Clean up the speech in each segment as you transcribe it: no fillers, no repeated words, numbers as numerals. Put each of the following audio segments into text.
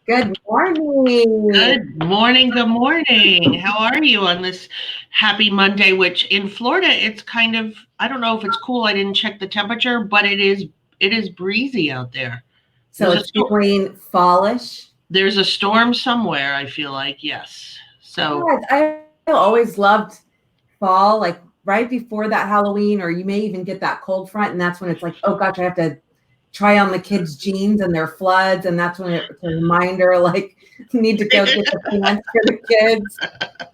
Good morning. Good morning. Good morning. How are you on this happy Monday? Which in Florida, it's kind of, I don't know if it's cool. I didn't check the temperature, but it is breezy out there. So There's a it's storm. feeling fallish. There's a storm somewhere. I feel like yes. So Yeah, I always loved fall, like right before that Halloween, or you may even get that cold front, and that's when it's like, oh gosh, I have to try on the kids' jeans and their floods, and that's when it's a reminder, like, need to go get the pants for the kids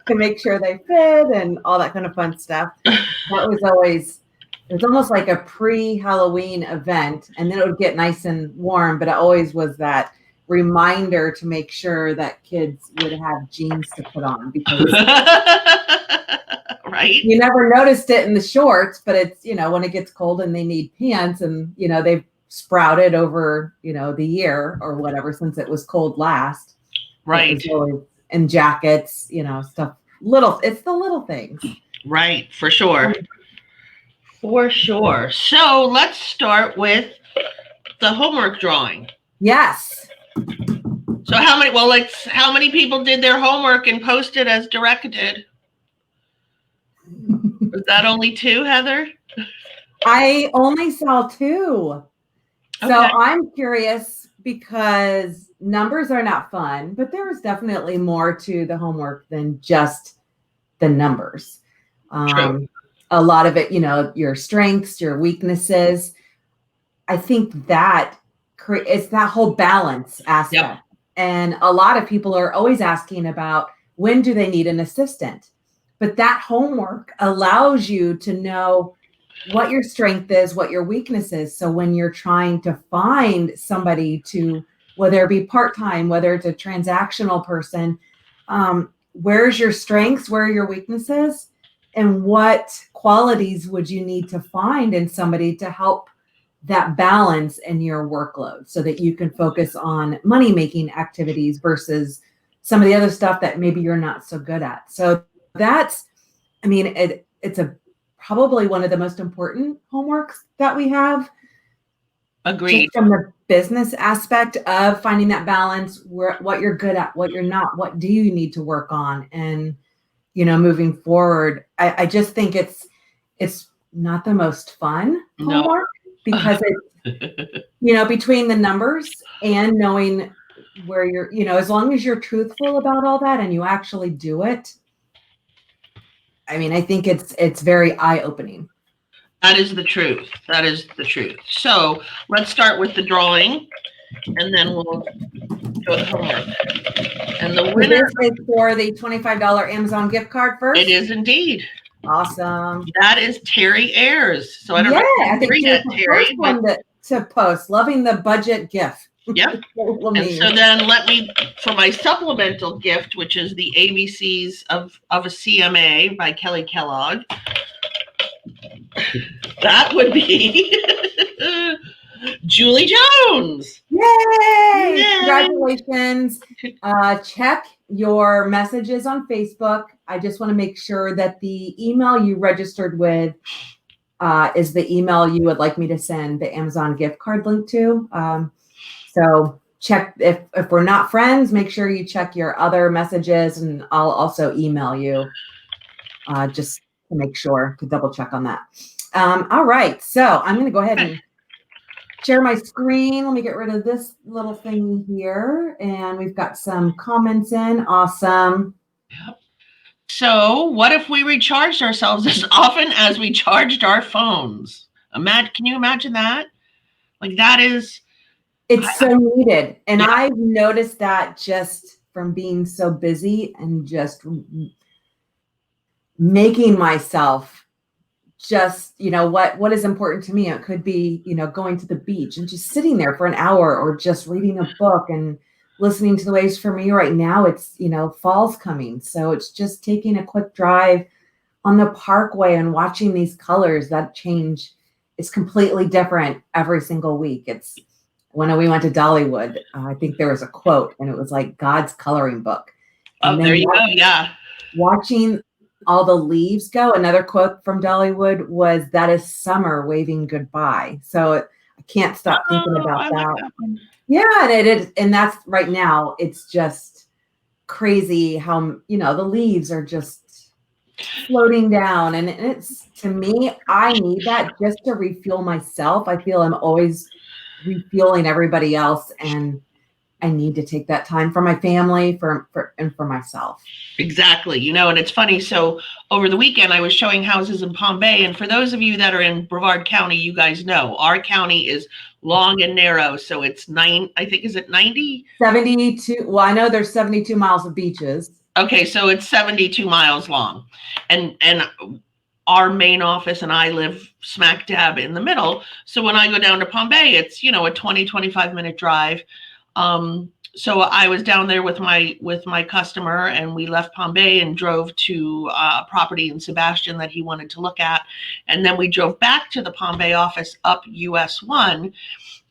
to make sure they fit and all that kind of fun stuff. That was always, it was almost like a pre-Halloween event, and then it would get nice and warm, but it always was that reminder to make sure that kids would have jeans to put on because right. you never noticed it in the shorts, but it's, when it gets cold and they need pants and, they've sprouted over, the year or whatever since it was cold last. It Right. was always, and jackets, stuff, it's the little things. Right. For sure. For sure. So let's start with the homework drawing. Yes. So how many people did their homework and posted as directed? Was that only two, Heather? I only saw two. So Okay. I'm curious because numbers are not fun, but there is definitely more to the homework than just the numbers. True. A lot of it, your strengths, your weaknesses. I think that it's that whole balance aspect. Yep. And a lot of people are always asking about when do they need an assistant? But that homework allows you to know what your strength is, what your weakness is. So when you're trying to find somebody to, whether it be part-time, whether it's a transactional person, where's your strengths, where are your weaknesses, and what qualities would you need to find in somebody to help that balance in your workload so that you can focus on money-making activities versus some of the other stuff that maybe you're not so good at. So that's, it's probably one of the most important homeworks that we have. Agreed. Just from the business aspect of finding that balance, what you're good at, what you're not, what do you need to work on, and moving forward. I just think it's not the most fun homework because it's between the numbers and knowing where you're, as long as you're truthful about all that and you actually do it. I think it's very eye-opening. That is the truth. That is the truth. So let's start with the drawing, and then we'll go to homework. And the winner. This is for the $25 Amazon gift card first. It is indeed. Awesome. That is Terry Ayers. So I don't know if I think read she's that, the Terry. first one to post. Loving the budget gift. Yep. And so then let me, for my supplemental gift, which is the ABCs of a CMA by Kelly Kellogg, that would be Julie Jones. Yay! Yay! Congratulations. Check your messages on Facebook. I just want to make sure that the email you registered with is the email you would like me to send the Amazon gift card link to. So check, if we're not friends, make sure you check your other messages, and I'll also email you just to make sure, to double check on that. All right, so I'm going to go ahead and share my screen. Let me get rid of this little thing here, and we've got some comments in. Awesome. Yep. So what if we recharged ourselves as often as we charged our phones? Can you imagine that? Like that is... It's so needed. And yeah. I've noticed that just from being so busy and just making myself just, what is important to me. It could be, going to the beach and just sitting there for an hour, or just reading a book and listening to the waves. For me right now, it's, fall's coming. So it's just taking a quick drive on the parkway and watching these colors that change. It's completely different every single week. It's, when we went to Dollywood, I think there was a quote, and it was like God's coloring book. And there you go. Yeah. Watching all the leaves go. Another quote from Dollywood was, "That is summer waving goodbye." So I can't stop thinking Oh, about I like that. that one. Yeah, and it is, and that's right now. It's just crazy how the leaves are just floating down, and it's, to me, I need that just to refuel myself. I feel I'm always refueling everybody else, and I need to take that time for my family, and for myself. Exactly. And it's funny. So over the weekend, I was showing houses in Palm Bay. And for those of you that are in Brevard County, you guys know our county is long and narrow. So it's I think, is it 90? 72. Well, I know there's 72 miles of beaches. Okay. So it's 72 miles long. And our main office and I live smack dab in the middle. So when I go down to Palm Bay, it's, a 20, 25-minute drive. So I was down there with my customer, and we left Palm Bay and drove to a property in Sebastian that he wanted to look at. And then we drove back to the Palm Bay office up US 1,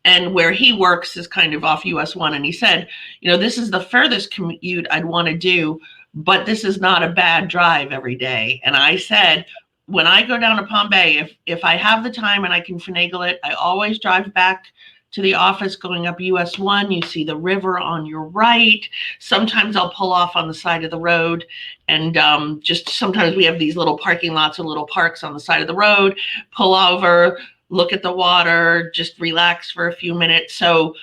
and where he works is kind of off US 1. And he said, this is the furthest commute I'd want to do, but this is not a bad drive every day. And I said, when I go down to Palm Bay, if I have the time and I can finagle it, I always drive back to the office going up US 1. You see the river on your right. Sometimes I'll pull off on the side of the road, and just sometimes we have these little parking lots or little parks on the side of the road, pull over, look at the water, just relax for a few minutes. So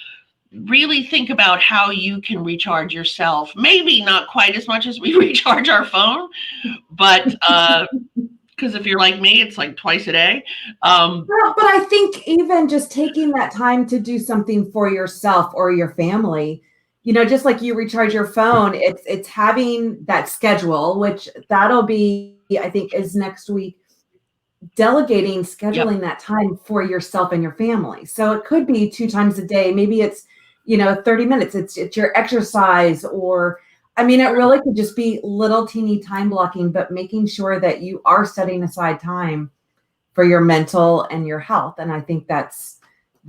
really think about how you can recharge yourself. Maybe not quite as much as we recharge our phone, but because if you're like me, it's like twice a day. Well, but I think even just taking that time to do something for yourself or your family, just like you recharge your phone, it's having that schedule, which that'll be, I think, is next week, delegating, scheduling that time for yourself and your family. So it could be 2 times a day. Maybe it's, 30 minutes. It's your exercise, or, I mean, it really could just be little teeny time blocking, but making sure that you are setting aside time for your mental and your health. And I think that's,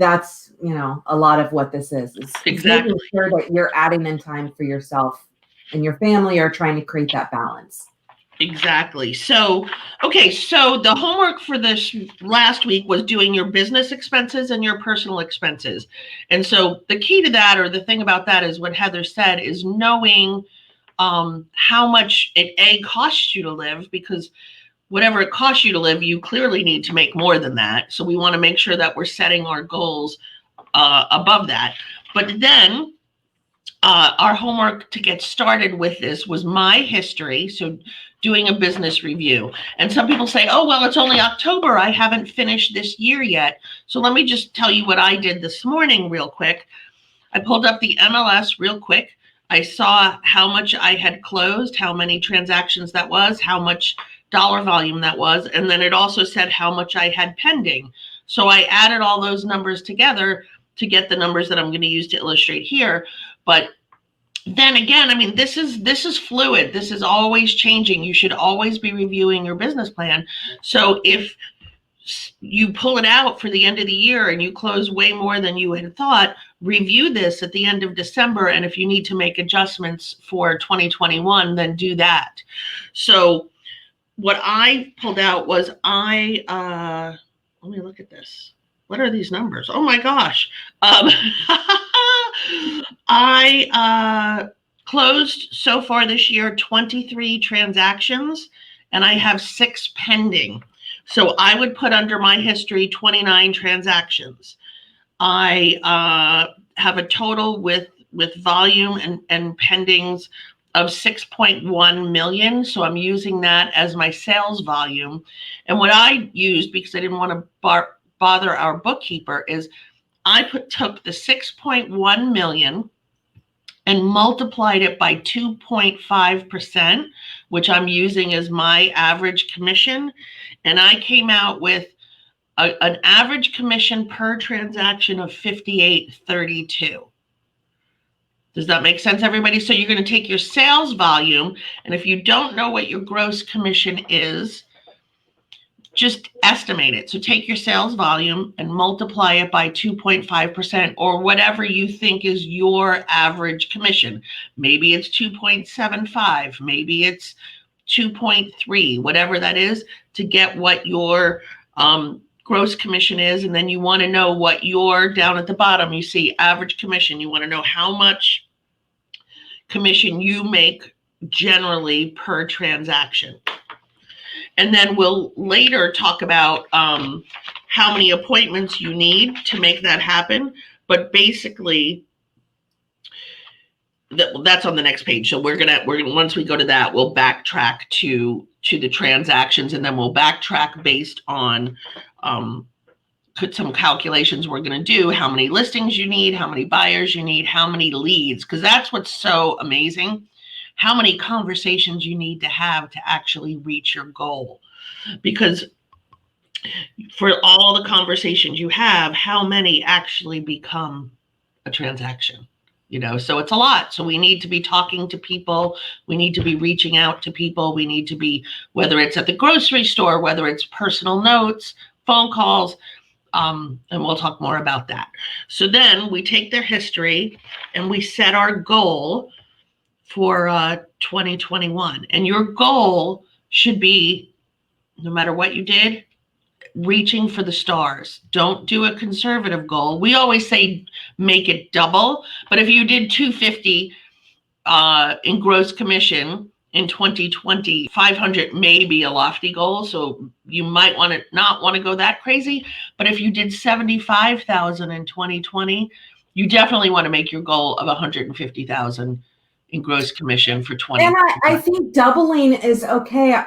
a lot of what this is Exactly. making sure that you're adding in time for yourself and your family, or trying to create that balance. Exactly. So, okay. So the homework for this last week was doing your business expenses and your personal expenses. And so the key to that, or the thing about that, is what Heather said, is knowing how much it costs you to live, because whatever it costs you to live, you clearly need to make more than that. So we want to make sure that we're setting our goals above that. But then our homework to get started with this was my history. So doing a business review. And some people say, oh, well, it's only October. I haven't finished this year yet. So let me just tell you what I did this morning real quick. I pulled up the MLS real quick. I saw how much I had closed, how many transactions that was, how much dollar volume that was. And then it also said how much I had pending. So I added all those numbers together to get the numbers that I'm going to use to illustrate here. But then again, I mean, this is fluid. This is always changing. You should always be reviewing your business plan. So if you pull it out for the end of the year and you close way more than you had thought, review this at the end of December. And if you need to make adjustments for 2021, then do that. So what I pulled out was let me look at this. What are these numbers? Oh my gosh. I closed so far this year 23 transactions, and I have 6 pending. So I would put under my history 29 transactions. I have a total with volume and pendings of 6.1 million. So I'm using that as my sales volume. And what I used, because I didn't want to bother our bookkeeper, is I took the 6.1 million and multiplied it by 2.5%, which I'm using as my average commission. And I came out with an average commission per transaction of $58.32. Does that make sense, everybody? So you're going to take your sales volume, and if you don't know what your gross commission is, just estimate it. So take your sales volume and multiply it by 2.5%, or whatever you think is your average commission. Maybe it's 2.75, maybe it's 2.3, whatever that is, to get what your gross commission is, and then you want to know what your, down at the bottom, you see average commission. You want to know how much commission you make generally per transaction. And then we'll later talk about how many appointments you need to make that happen. But basically, that's on the next page. So we're gonna once we go to that, we'll backtrack to the transactions, and then we'll backtrack based on some calculations we're going to do, how many listings you need, how many buyers you need, how many leads, because that's what's so amazing, how many conversations you need to have to actually reach your goal. Because for all the conversations you have, how many actually become a transaction? So it's a lot. So we need to be talking to people. We need to be reaching out to people. We need to be, whether it's at the grocery store, whether it's personal notes, phone calls, and we'll talk more about that. So then we take their history and we set our goal for 2021. And your goal should be, no matter what you did, reaching for the stars. Don't do a conservative goal. We always say make it double, but if you did 250 in gross commission in 2020, 500 may be a lofty goal, so you might not want to go that crazy. But if you did 75,000 in 2020, you definitely want to make your goal of 150,000 in gross commission for 2020. And I think doubling is okay.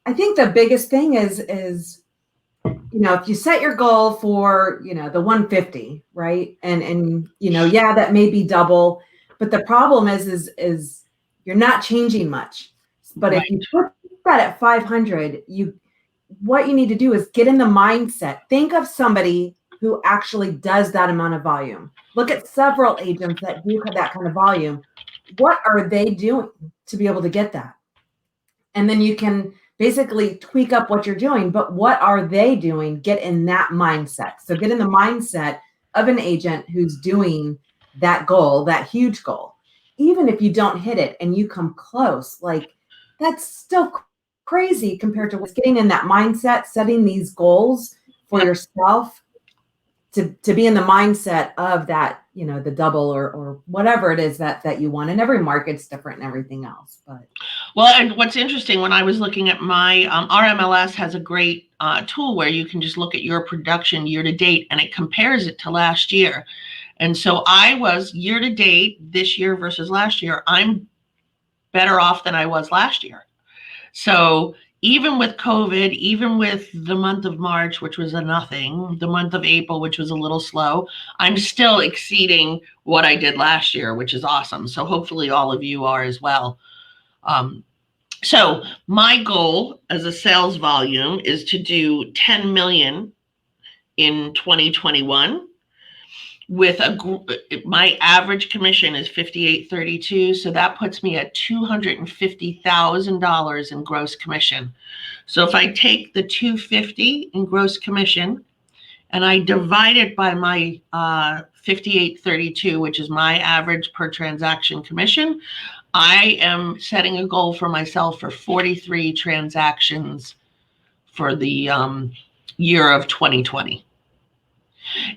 I think the biggest thing is, if you set your goal for, the 150, right? And yeah, that may be double, but the problem is you're not changing much. But right. If you put that at 500, what you need to do is get in the mindset. Think of somebody who actually does that amount of volume. Look at several agents that do that kind of volume. What are they doing to be able to get that? And then you can basically tweak up what you're doing, but what are they doing? Get in that mindset. So get in the mindset of an agent who's doing that goal, that huge goal. Even if you don't hit it and you come close, that's still crazy compared to what's getting in that mindset, setting these goals for yourself to be in the mindset of that, the double or whatever it is that you want. And every market's different and everything else. But well, and what's interesting, when I was looking at my RMLS has a great tool where you can just look at your production year to date, and it compares it to last year. And so I was year to date this year versus last year, I'm better off than I was last year. So even with COVID, even with the month of March, which was a nothing, the month of April, which was a little slow, I'm still exceeding what I did last year, which is awesome. So hopefully all of you are as well. So my goal as a sales volume is to do 10 million in 2021. With my average commission is $58.32, so that puts me at $250,000 in gross commission. So if I take the $250 in gross commission and I divide it by my $58.32, which is my average per transaction commission, I am setting a goal for myself for 43 transactions for the year of 2020.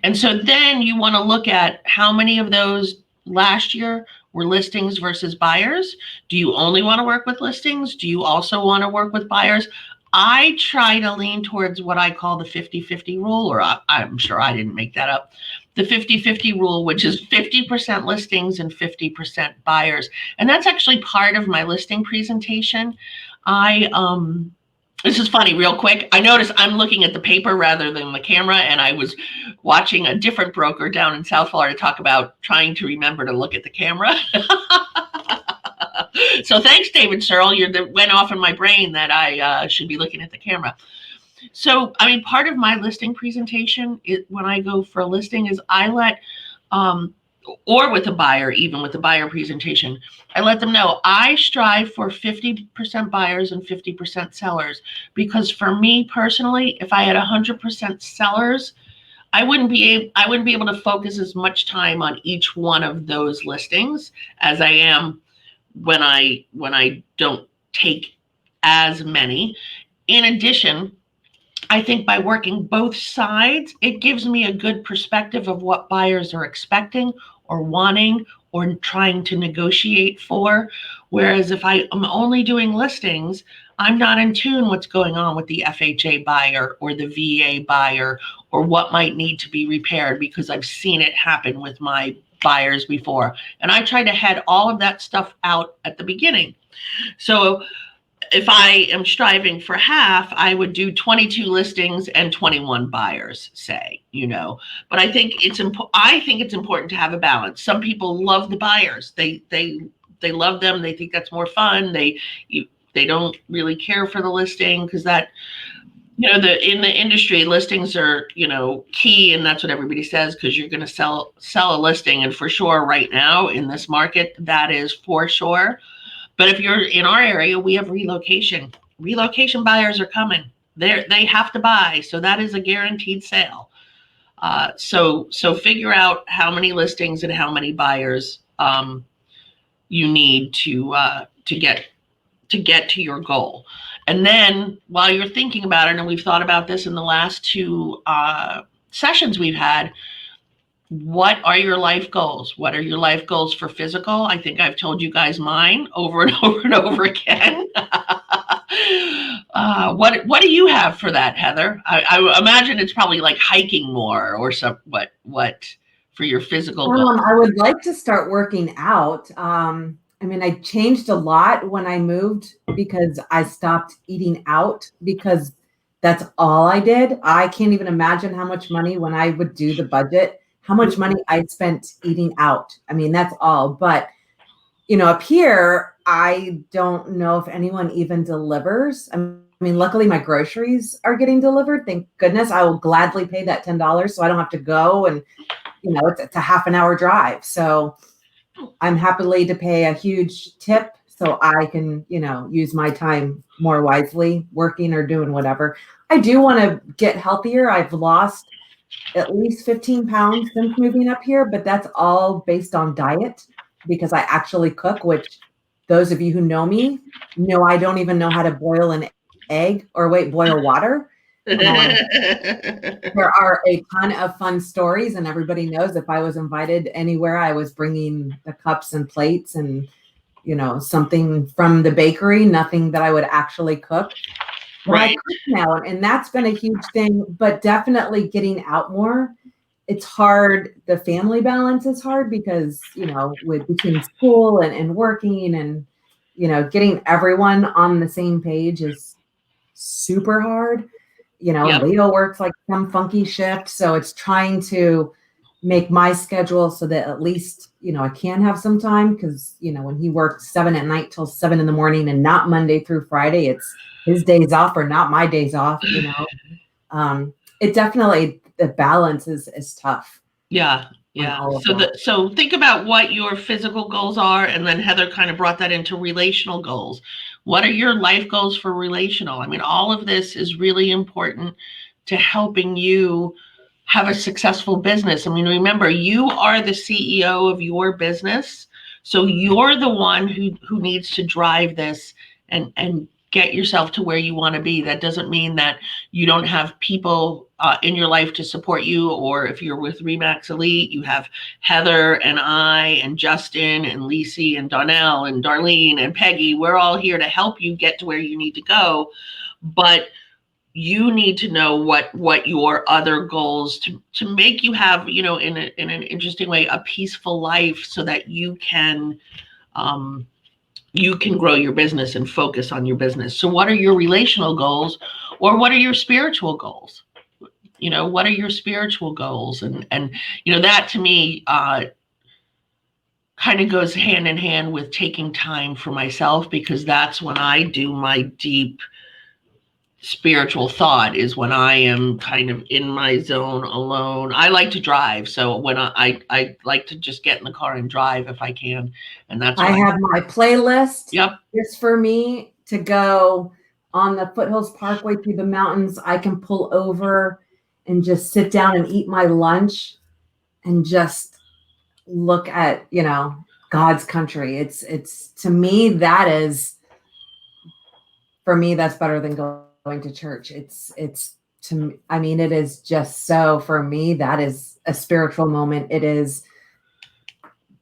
And so then you want to look at how many of those last year were listings versus buyers. Do you only want to work with listings? Do you also want to work with buyers? I try to lean towards what I call the 50-50 rule, or I'm sure I didn't make that up. The 50-50 rule, which is 50% listings and 50% buyers. And that's actually part of my listing presentation. This is funny, real quick. I noticed I'm looking at the paper rather than the camera, and I was watching a different broker down in South Florida talk about trying to remember to look at the camera. So thanks, David Searle. That went off in my brain that I should be looking at the camera. So, part of my listing presentation, when I go for a listing, is I let, or with a buyer, even with the buyer presentation, I let them know I strive for 50% buyers and 50% sellers, because for me personally, if I had 100% sellers, I wouldn't be able to focus as much time on each one of those listings as I am when I don't take as many. In addition, I think by working both sides, it gives me a good perspective of what buyers are expecting or wanting or trying to negotiate for. Whereas if I am only doing listings, I'm not in tune what's going on with the FHA buyer or the VA buyer or what might need to be repaired, because I've seen it happen with my buyers before. And I try to head all of that stuff out at the beginning. So if I am striving for half, I would do 22 listings and 21 buyers, say, But I think it's important to have a balance. Some people love the buyers. They love them. They think that's more fun. They don't really care for the listing, because that, in the industry, listings are, key, and that's what everybody says, because you're going to sell a listing, and for sure right now in this market, that is for sure. But if you're in our area, we have relocation. Relocation buyers are coming. They have to buy, so that is a guaranteed sale. So figure out how many listings and how many buyers you need to get to your goal. And then while you're thinking about it, and we've thought about this in the last two sessions we've had, what are your life goals? What are your life goals for physical? I think I've told you guys mine over and over and over again. What do you have for that, Heather? I imagine it's probably like hiking more or some what for your physical goals. I would like to start working out. I changed a lot when I moved because I stopped eating out, because that's all I did. I can't even imagine how much money, when I would do the budget, how much money I spent eating out. That's all. But, up here, I don't know if anyone even delivers. Luckily my groceries are getting delivered. Thank goodness. I will gladly pay that $10 so I don't have to go, and, it's a half an hour drive. So I'm happily to pay a huge tip so I can, use my time more wisely, working or doing whatever. I do want to get healthier. I've lost at least 15 pounds since moving up here, but that's all based on diet, because I actually cook, which those of you who know me know I don't even know how to boil an egg, or boil water. There are a ton of fun stories, and everybody knows if I was invited anywhere, I was bringing the cups and plates and, something from the bakery, nothing that I would actually cook. But right. I cook now, and that's been a huge thing, but definitely getting out more. It's hard. The family balance is hard because, with between school and working and, getting everyone on the same page is super hard. Yep. Leo works like some funky shift. So it's trying to make my schedule so that at least, I can have some time, because, when he works 7 at night till 7 in the morning and not Monday through Friday, it's his days off or not my days off, it definitely, the balance is tough. Yeah. So think about what your physical goals are, and then Heather kind of brought that into relational goals. What are your life goals for relational? All of this is really important to helping you have a successful business. Remember, you are the CEO of your business, so you're the one who needs to drive this and get yourself to where you want to be. That doesn't mean that you don't have people in your life to support you, or if you're with Remax Elite, you have Heather and I and Justin and Lisi and Donnell and Darlene and Peggy. We're all here to help you get to where you need to go, but you need to know what your other goals to make you have, in an interesting way, a peaceful life, so that you can grow your business and focus on your business. So what are your relational goals, or what are your spiritual goals? What are your spiritual goals? And that to me kind of goes hand in hand with taking time for myself, because that's when I do my deep spiritual thought, is when I am kind of in my zone alone. I like to drive, so when I like to just get in the car and drive if I can, and that's I have my playlist. Yep. Just for me to go on the Foothills Parkway through the mountains. I can pull over and just sit down and eat my lunch and just look at, God's country. It's to me, that is, for me, that's better than going to church. It's I mean, it is just so, for me, that is a spiritual moment. It is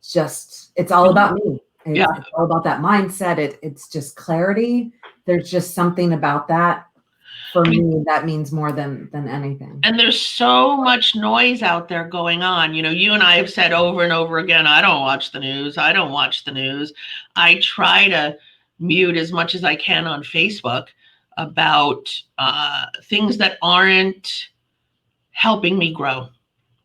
just, it's all about me. Yeah. It's all about that mindset. It's just clarity. There's just something about that for me that means more than anything. And there's so much noise out there going on. You know, you and I have said over and over again, I don't watch the news. I don't watch the news. I try to mute as much as I can on Facebook about things that aren't helping me grow.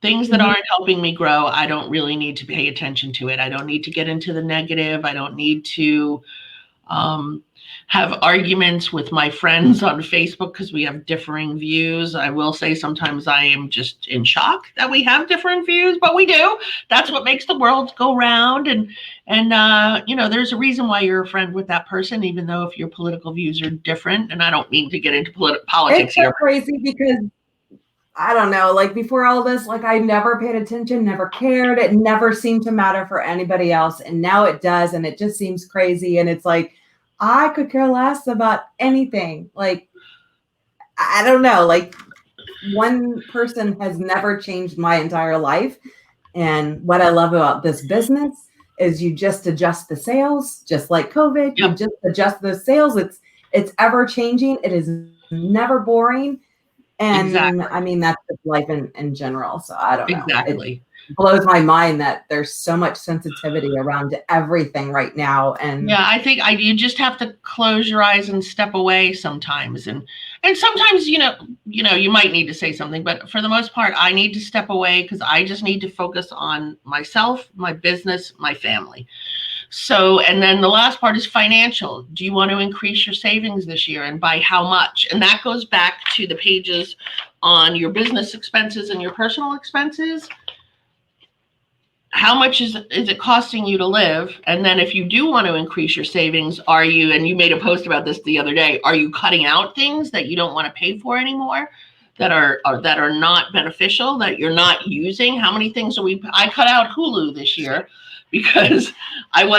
Things that aren't helping me grow, I don't really need to pay attention to it. I don't need to get into the negative. I don't need to have arguments with my friends on Facebook because we have differing views. I will say sometimes I am just in shock that we have different views, but we do. That's what makes the world go round. And you know, there's a reason why you're a friend with that person, even though if your political views are different. And I don't mean to get into politics here. It's so crazy because I don't know, like before all this, like I never paid attention, never cared. It never seemed to matter for anybody else. And now it does. And it just seems crazy. And it's like, I could care less about anything. Like, I don't know, like one person has never changed my entire life. And what I love about this business is you just adjust the sales, just like COVID, you just adjust the sales. It's ever changing. It is never boring. And I mean, that's just life in general. So I don't know. Exactly. It blows my mind that there's so much sensitivity around everything right now. And yeah, I think you just have to close your eyes and step away sometimes. And sometimes, you know, you might need to say something, but for the most part, I need to step away because I just need to focus on myself, my business, my family. So, and then the last part is financial. Do you want to increase your savings this year, and by how much? And that goes back to the pages on your business expenses and your personal expenses. How much is it costing you to live? And then if you do want to increase your savings, are you, and you made a post about this the other day, are you cutting out things that you don't want to pay for anymore, that are not beneficial, that you're not using? How many things I cut out Hulu this year because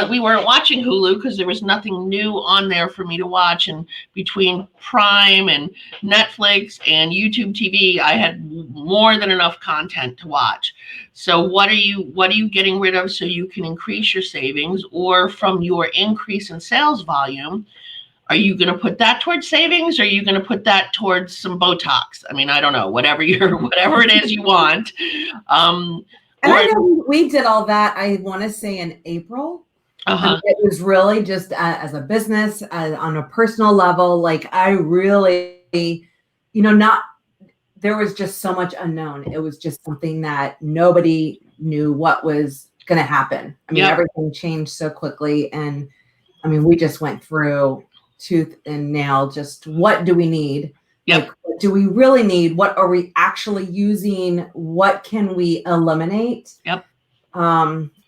we weren't watching Hulu because there was nothing new on there for me to watch. And between Prime and Netflix and YouTube TV, I had more than enough content to watch. So what are you getting rid of so you can increase your savings? Or from your increase in sales volume, are you going to put that towards savings, or are you going to put that towards some Botox? I mean, I don't know, whatever it is you want. And I know we did all that, I want to say in April. It was really just as a business, on a personal level. Like I really, you know, there was just so much unknown. It was just something that nobody knew what was going to happen. I mean, everything changed so quickly. And I mean, we just went through tooth and nail, just what do we need? Like, what do we really need? What are we actually using? What can we eliminate?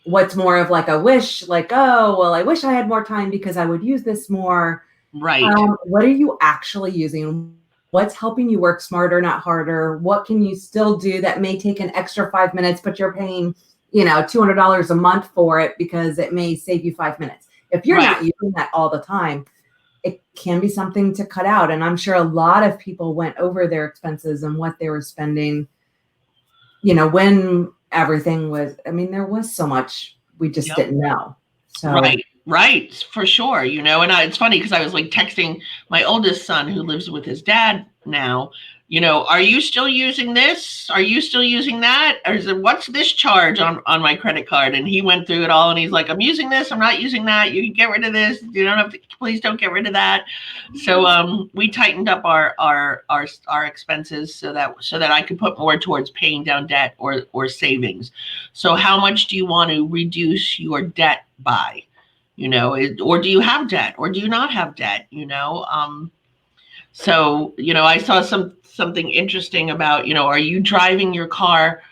What's more of like a wish, like, oh, well, I wish I had more time because I would use this more. Right. What are you actually using? What's helping you work smarter, not harder? What can you still do that may take an extra 5 minutes, but you're paying, you know, $200 a month for it because it may save you 5 minutes. If you're not using that all the time, it can be something to cut out. And I'm sure a lot of people went over their expenses and what they were spending, you know, when everything was, I mean, there was so much we just didn't know. So Right, for sure. You know, and it's funny because I was like texting my oldest son who lives with his dad now, you know, are you still using this? Are you still using that? Or is it, what's this charge on my credit card? And he went through it all and he's like, I'm using this, I'm not using that. You can get rid of this. You don't have to, please don't get rid of that. So we tightened up our expenses so that I could put more towards paying down debt or savings. So how much do you want to reduce your debt by? You know, or do you have debt, or do you not have debt? You know, so, you know, I saw something interesting about, you know, are you driving your car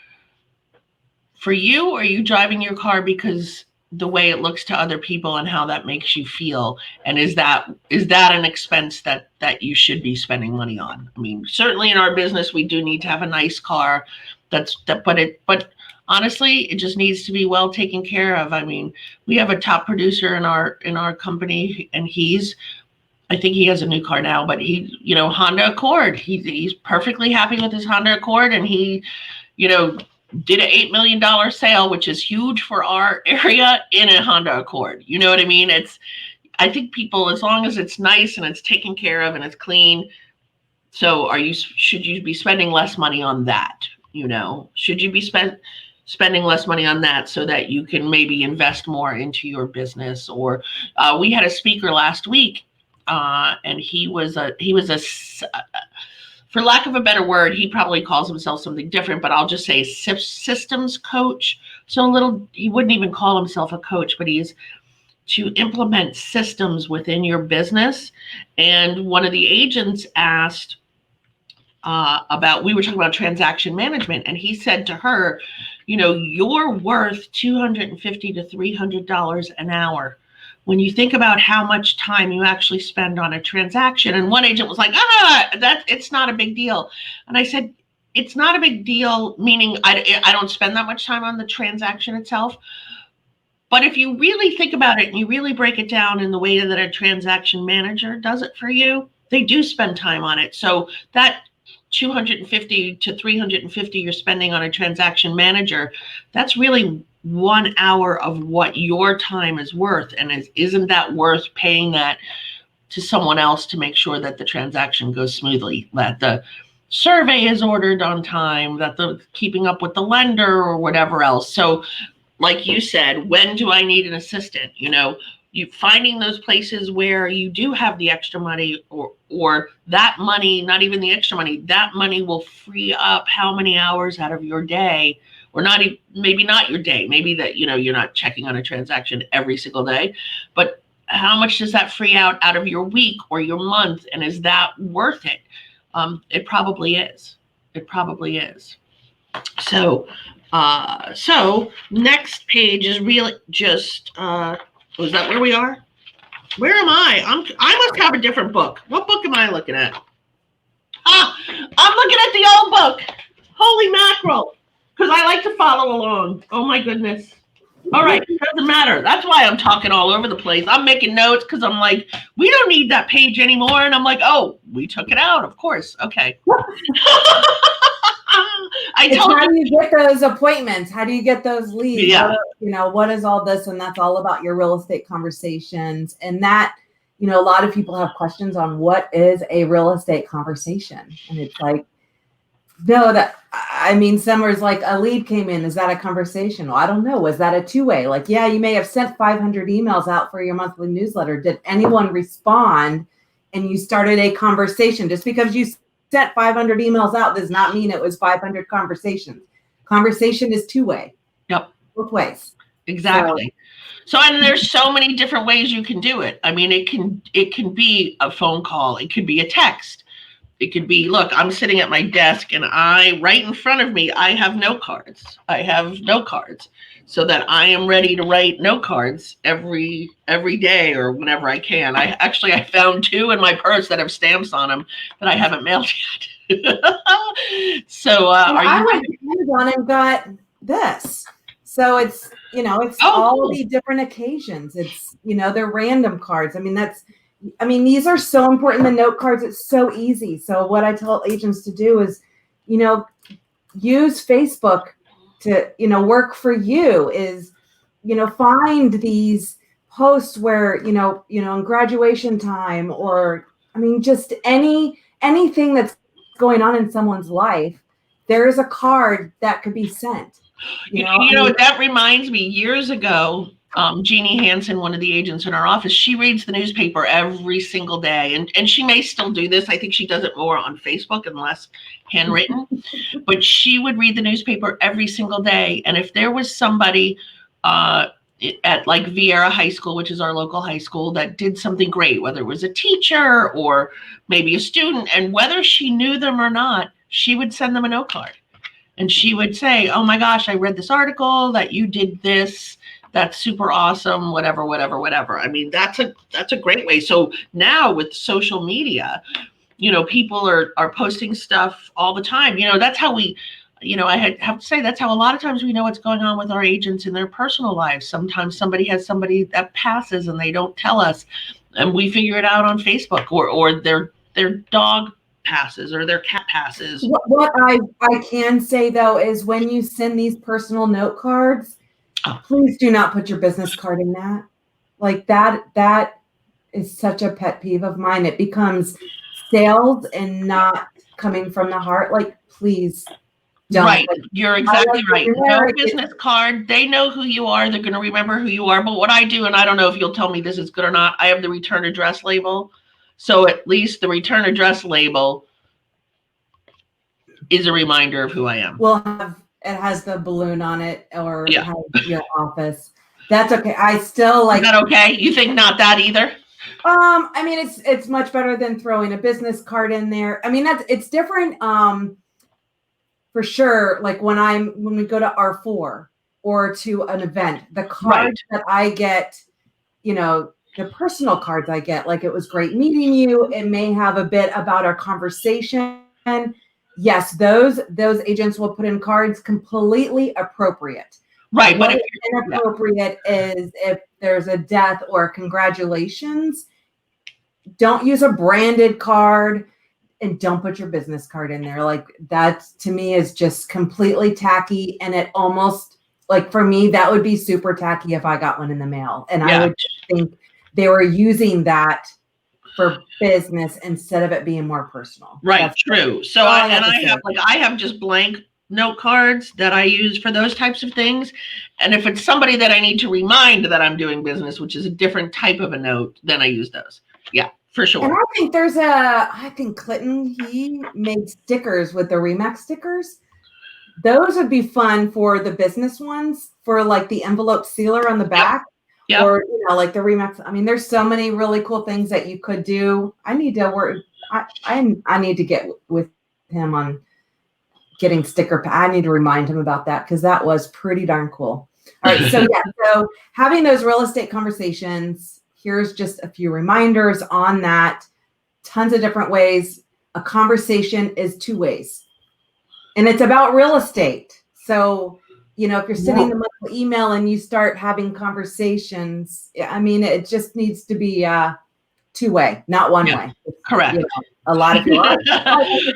for you, or are you driving your car because the way it looks to other people and how that makes you feel? And is that an expense that you should be spending money on? I mean, certainly in our business, we do need to have a nice car. But honestly, it just needs to be well taken care of. I mean, we have a top producer in our company, and he's I think he has a new car now, but he, Honda Accord. He's perfectly happy with his Honda Accord, and he, did an $8 million sale, which is huge for our area, in a Honda Accord. You know what I mean? I think people, as long as it's nice and it's taken care of and it's clean. So should you be spending less money on that? Should you be spending less money on that so that you can maybe invest more into your business? Or we had a speaker last week, and he was a, for lack of a better word, he probably calls himself something different, but I'll just say systems coach. So he wouldn't even call himself a coach, but he's to implement systems within your business. And one of the agents asked we were talking about transaction management, and he said to her, you're worth $250 to $300 an hour. When you think about how much time you actually spend on a transaction. And one agent was like, it's not a big deal. And I said, it's not a big deal, meaning I don't spend that much time on the transaction itself. But if you really think about it and you really break it down in the way that a transaction manager does it for you, they do spend time on it. So that $250 to $350 you're spending on a transaction manager, that's really 1 hour of what your time is worth. And isn't that worth paying that to someone else to make sure that the transaction goes smoothly, that the survey is ordered on time, that the keeping up with the lender or whatever else. So like you said, when do I need an assistant? You finding those places where you do have the extra money, or that money, not even the extra money, that money will free up how many hours out of your day, or maybe not your day, maybe that, you're not checking on a transaction every single day, but how much does that free out of your week or your month? And is that worth it? It probably is. It probably is. So next page is really just, is that where we are? Where am I? I must have a different book. What book am I looking at? I'm looking at the old book. Holy mackerel. Because I like to follow along. Oh my goodness. All right, it doesn't matter. That's why I'm talking all over the place. I'm making notes because I'm like, we don't need that page anymore. And I'm like, oh, we took it out, of course. Okay. How do you get those appointments? How do you get those leads? Yeah. What is all this? And that's all about your real estate conversations. And that, a lot of people have questions on what is a real estate conversation. And it's like, no, Summer's like, a lead came in. Is that a conversation? Well, I don't know. Was that a two-way? Like, yeah, you may have sent 500 emails out for your monthly newsletter. Did anyone respond? And you started a conversation. Just because you sent 500 emails out does not mean it was 500 conversations. Conversation is two-way. Yep. Both ways. Exactly. So, and there's so many different ways you can do it. I mean, it can be a phone call. It could be a text. It could be, look, I'm sitting at my desk and right in front of me, I have note cards. So that I am ready to write note cards every day or whenever I can. I found 2 in my purse that have stamps on them that I haven't mailed yet. So I went to Amazon and got this. So it's, all cool. the different occasions. It's, they're random cards. These are so important. The note cards, it's so easy. So what I tell agents to do is, use Facebook to, work for you. Is, find these posts where, in graduation time, or, just anything that's going on in someone's life, there is a card that could be sent. That reminds me, years ago, Jeannie Hansen, one of the agents in our office, she reads the newspaper every single day. And she may still do this. I think she does it more on Facebook and less handwritten. But she would read the newspaper every single day. And if there was somebody at like Vieira High School, which is our local high school, that did something great, whether it was a teacher or maybe a student, and whether she knew them or not, she would send them a note card. And she would say, oh my gosh, I read this article that you did this. That's super awesome, whatever. That's a great way. So now with social media, people are posting stuff all the time. That's how we, I have to say, that's how a lot of times we know what's going on with our agents in their personal lives. Sometimes somebody has somebody that passes and they don't tell us. and we figure it out on Facebook, or their dog passes or their cat passes. What I can say though is when you send these personal note cards, please do not put your business card in that. Like that is such a pet peeve of mine. It becomes sales and not coming from the heart. Like, please don't. Right. You're exactly right. No generic- business card. They know who you are. They're going to remember who you are. But what I do, and I don't know if you'll tell me this is good or not, I have the return address label. So at least the return address label is a reminder of who I am. We'll have, it has the balloon on it, or it has your office. That's okay. I still like. Is that okay? You think not that either? I mean, it's much better than throwing a business card in there. I mean, it's different. For sure. Like when we go to R4 or to an event, the cards that I get, you know, the personal cards I get, like it was great meeting you. It may have a bit about our conversation. Yes, those agents will put in cards completely appropriate. Right. What is inappropriate is if there's a death or congratulations, don't use a branded card and don't put your business card in there. Like that to me is just completely tacky. And it almost, like for me, that would be super tacky if I got one in the mail. And I would think they were using that for business instead of it being more personal. Right. That's true. So I have just blank note cards that I use for those types of things. And if it's somebody that I need to remind that I'm doing business, which is a different type of a note, then I use those. Yeah, for sure. And I think Clinton, he made stickers with the Remax stickers. Those would be fun for the business ones, for like the envelope sealer on the back. Yep. Or, you know, like the Remax. I mean, there's so many really cool things that you could do. I need to work. I need to get with him on getting sticker. I need to remind him about that because that was pretty darn cool. All right. So so having those real estate conversations, here's just a few reminders on that. Tons of different ways. A conversation is two ways. And it's about real estate. So, you know, if you're sending them an email and you start having conversations, I mean, it just needs to be two-way, not one-way. Correct. You know, a lot of people are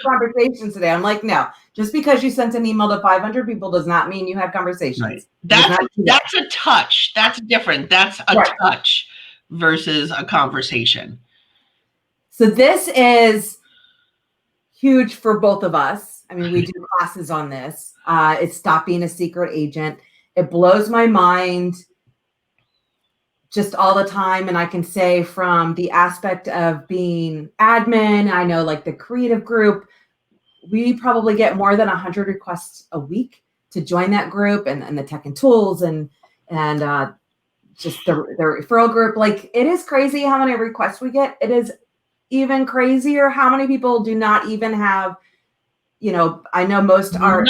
conversations today. I'm like, no, just because you sent an email to 500 people does not mean you had conversations. Right. That's a touch. That's different. That's a touch versus a conversation. So this is huge for both of us. I mean, we do classes on this. It's Stop Being a Secret Agent. It blows my mind just all the time. And I can say from the aspect of being admin, I know like the creative group, we probably get more than 100 requests a week to join that group, and the tech and tools and just the referral group. Like, it is crazy how many requests we get. It is even crazier how many people do not even have, you know, I know most are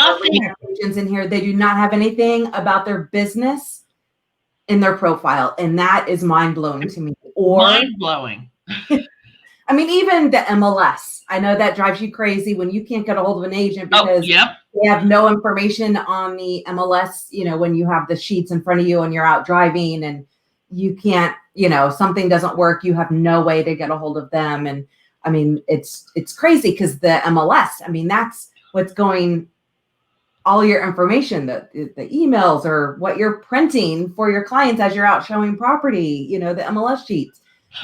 agents in here, they do not have anything about their business in their profile. And that is mind-blowing to me. Or mind-blowing. I mean, even the MLS. I know that drives you crazy when you can't get a hold of an agent because they have no information on the MLS, you know, when you have the sheets in front of you and you're out driving and you can't, you know, something doesn't work, you have no way to get a hold of them. And I mean, it's crazy because the MLS, I mean, that's what's going, all your information, the emails or what you're printing for your clients as you're out showing property, you know, the MLS sheets.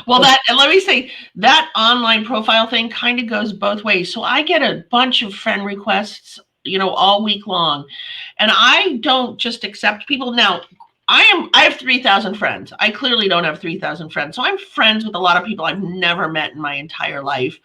Well, and let me say, that online profile thing kind of goes both ways. So I get a bunch of friend requests, you know, all week long. And I don't just accept people. Now, I have 3,000 friends. I clearly don't have 3,000 friends. So I'm friends with a lot of people I've never met in my entire life.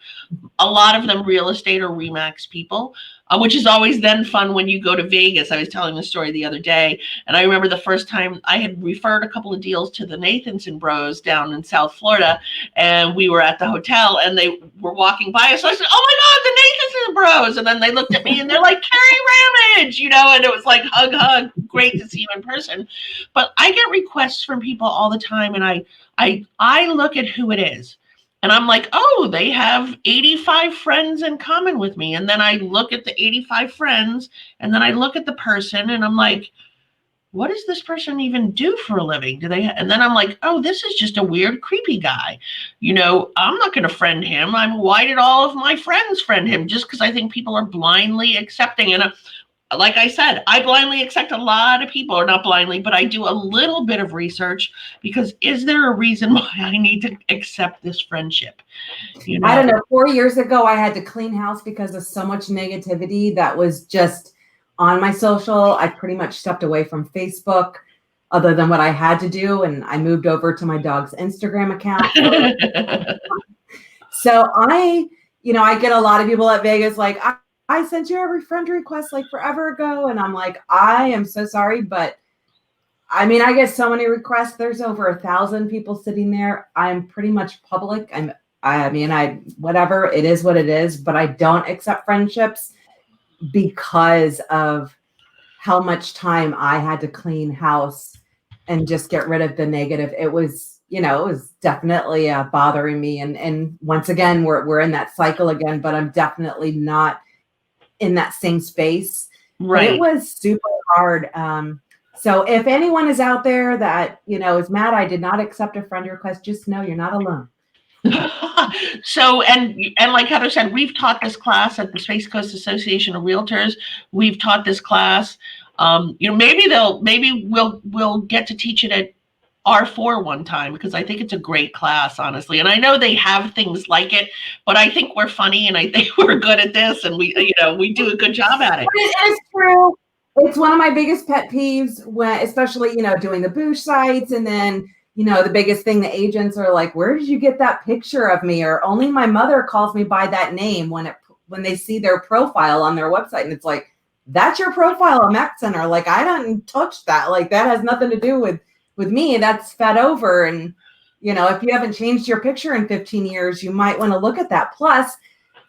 A lot of them real estate or Remax people, which is always then fun when you go to Vegas. I was telling the story the other day, and I remember the first time I had referred a couple of deals to the Nathanson Bros down in South Florida, and we were at the hotel, and they were walking by us. So I said, "Oh my God, the Nathanson Bros!" And then they looked at me, and they're like, "Kerry Ramage," you know, and it was like hug, great to see you in person. But I get requests from people all the time, and I look at who it is. And I'm like, oh, they have 85 friends in common with me. And then I look at the 85 friends, and then I look at the person, and I'm like, what does this person even do for a living? And then I'm like, oh, this is just a weird, creepy guy. I'm not going to friend him. Why did all of my friends friend him? Just because I think people are blindly accepting. And like I said, I blindly accept a lot of people, or not blindly, but I do a little bit of research, because is there a reason why I need to accept this friendship? I don't know. 4 years ago, I had to clean house because of so much negativity that was just on my social. I pretty much stepped away from Facebook other than what I had to do. And I moved over to my dog's Instagram account. So I get a lot of people at Vegas like, I sent you every friend request like forever ago. And I'm like, I am so sorry. But I mean, I get so many requests. There's over 1,000 people sitting there. I'm pretty much public. Whatever, it is what it is, but I don't accept friendships because of how much time I had to clean house and just get rid of the negative. It was definitely bothering me. And once again, we're in that cycle again, but I'm definitely not in that same space. Right. But it was super hard. So if anyone is out there that, is mad I did not accept a friend request, just know you're not alone. So, and like Heather said, we've taught this class at the Space Coast Association of Realtors. We've taught this class. Maybe we'll get to teach it at R4 one time, because I think it's a great class, honestly. And I know they have things like it, but I think we're funny and I think we're good at this, and we do a good job at it. It is true. It's one of my biggest pet peeves, when, especially, doing the boosh sites, and then, the biggest thing, the agents are like, where did you get that picture of me? Or only my mother calls me by that name when they see their profile on their website. And it's like, that's your profile on Mac Center. Like, I didn't touch that. Like, that has nothing to do with me. That's fed over. And, if you haven't changed your picture in 15 years, you might want to look at that. Plus,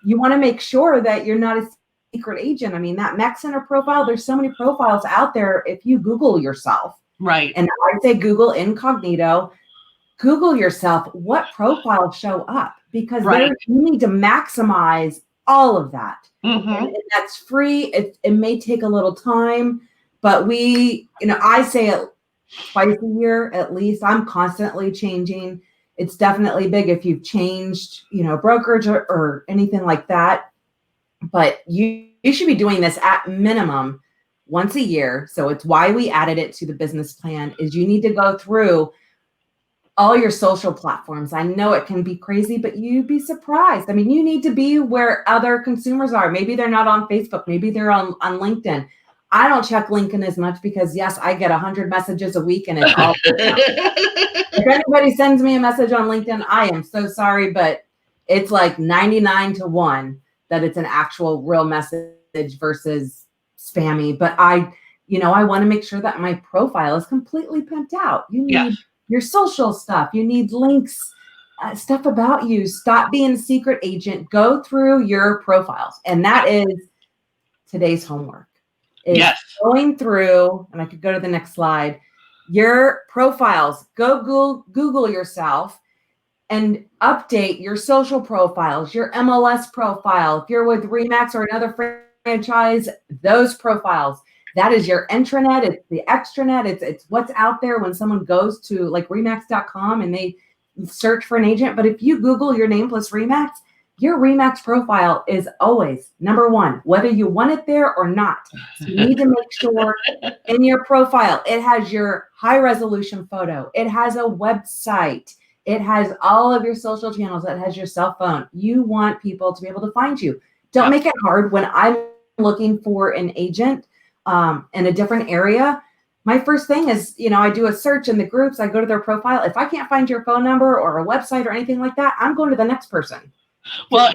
you want to make sure that you're not a secret agent. I mean, that Mac Center profile, there's so many profiles out there. If you Google yourself, right. And I say Google incognito, Google yourself, what profiles show up, because right. You need to maximize all of that. Mm-hmm. And that's free. It may take a little time, but I say it twice a year at least. I'm constantly changing. It's definitely big if you've changed, brokerage or anything like that. But you should be doing this at minimum once a year. So it's why we added it to the business plan, is you need to go through all your social platforms. I know it can be crazy, but you'd be surprised. I mean, you need to be where other consumers are. Maybe they're not on Facebook. Maybe they're on LinkedIn. I don't check LinkedIn as much because, yes, I get 100 messages a week and it's all. If anybody sends me a message on LinkedIn, I am so sorry, but it's like 99 to 1 that it's an actual real message versus spammy. But I want to make sure that my profile is completely pimped out. You need your social stuff. You need links, stuff about you. Stop being a secret agent. Go through your profiles. And that is today's homework. Is going through, and I could go to the next slide, your profiles. Go Google yourself and update your social profiles, your MLS profile. If you're with RE/MAX or another franchise, those profiles. That is your intranet. It's the extranet. It's what's out there when someone goes to like remax.com and they search for an agent. But if you Google your name plus RE/MAX, your RE/MAX profile is always number one, whether you want it there or not. So you need to make sure in your profile, it has your high resolution photo. It has a website. It has all of your social channels. It has your cell phone. You want people to be able to find you. Don't make it hard. When I'm looking for an agent in a different area, my first thing is, I do a search in the groups. I go to their profile. If I can't find your phone number or a website or anything like that, I'm going to the next person. Well,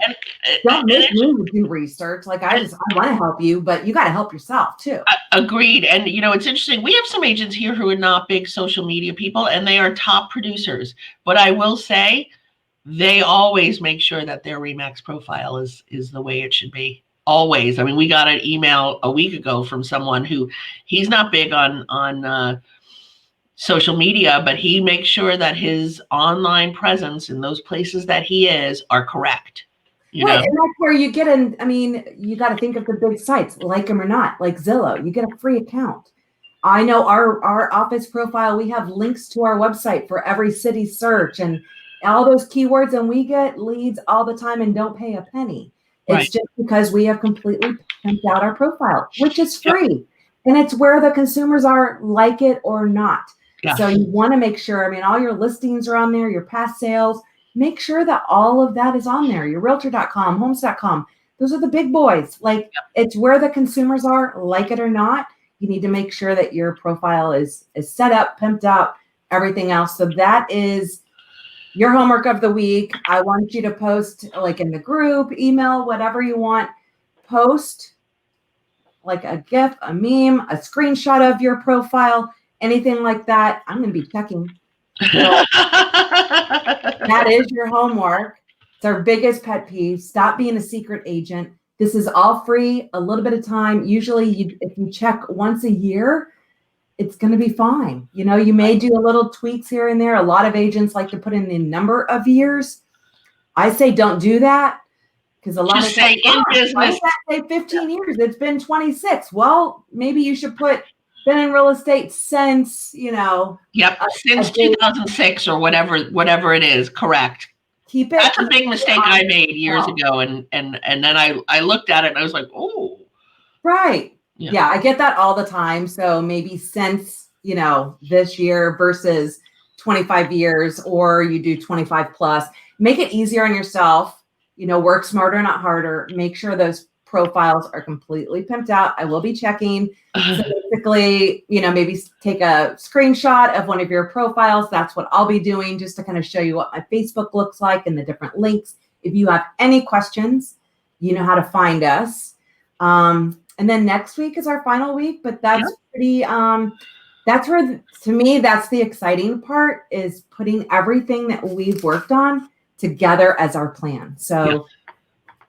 don't make me do research. Like I want to help you, but you got to help yourself too. Agreed. And it's interesting. We have some agents here who are not big social media people, and they are top producers. But I will say, they always make sure that their RE/MAX profile is the way it should be. Always. I mean, we got an email a week ago from someone who he's not big on social media, but he makes sure that his online presence in those places that he is are correct. Right, and that's where you get in. I mean, you got to think of the big sites, like them or not, like Zillow. You get a free account. I know our office profile, we have links to our website for every city search and all those keywords, and we get leads all the time and don't pay a penny. It's Right. just because we have completely pimped out our profile, which is Yep. free. And it's where the consumers are, like it or not. Yes. So you want to make sure, I mean, all your listings are on there, your past sales, make sure that all of that is on there. Your realtor.com, homes.com. Those are the big boys. Like, it's where the consumers are, like it or not. You need to make sure that your profile is set up, pimped out, everything else. So that is your homework of the week. I want you to post, like in the group, email, whatever you want. Post like a GIF, a meme, a screenshot of your profile, anything like that. I'm going to be checking. So that is your homework. It's our biggest pet peeve. Stop being a secret agent. This is all free, a little bit of time. Usually if you check once a year, it's going to be fine. You know, you may do a little tweaks here and there. A lot of agents like to put in the number of years. I say don't do that, because a lot Just of say in business. why does that say 15 years? It's been 26. Well, maybe you should put been in real estate since, Yep, since 2006 or whatever it is. Correct. Keep it. That's a big mistake I made years ago, and then I looked at it and I was like, oh. Right. Yeah, I get that all the time. So maybe since, this year versus 25 years, or you do 25 plus. Make it easier on yourself. Work smarter, not harder. Make sure those profiles are completely pimped out. I will be checking. So basically, maybe take a screenshot of one of your profiles. That's what I'll be doing, just to kind of show you what my Facebook looks like and the different links. If you have any questions, you know how to find us. And then next week is our final week, but that's pretty, that's where, to me, that's the exciting part, is putting everything that we've worked on together as our plan. So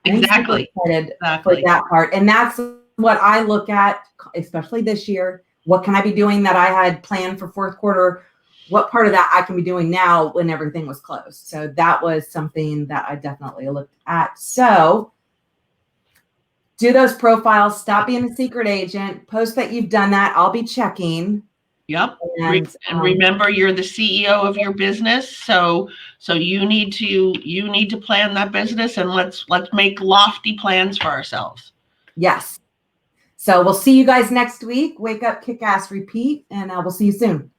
exactly. I'm excited for that part. And that's what I look at, especially this year. What can I be doing that I had planned for fourth quarter? What part of that I can be doing now when everything was closed? So that was something that I definitely looked at. So do those profiles, stop being a secret agent, post that you've done that. I'll be checking. Yep. And remember, you're the CEO of your business. So you need to plan that business, and let's make lofty plans for ourselves. Yes. So we'll see you guys next week. Wake up, kick ass, repeat, and we'll see you soon.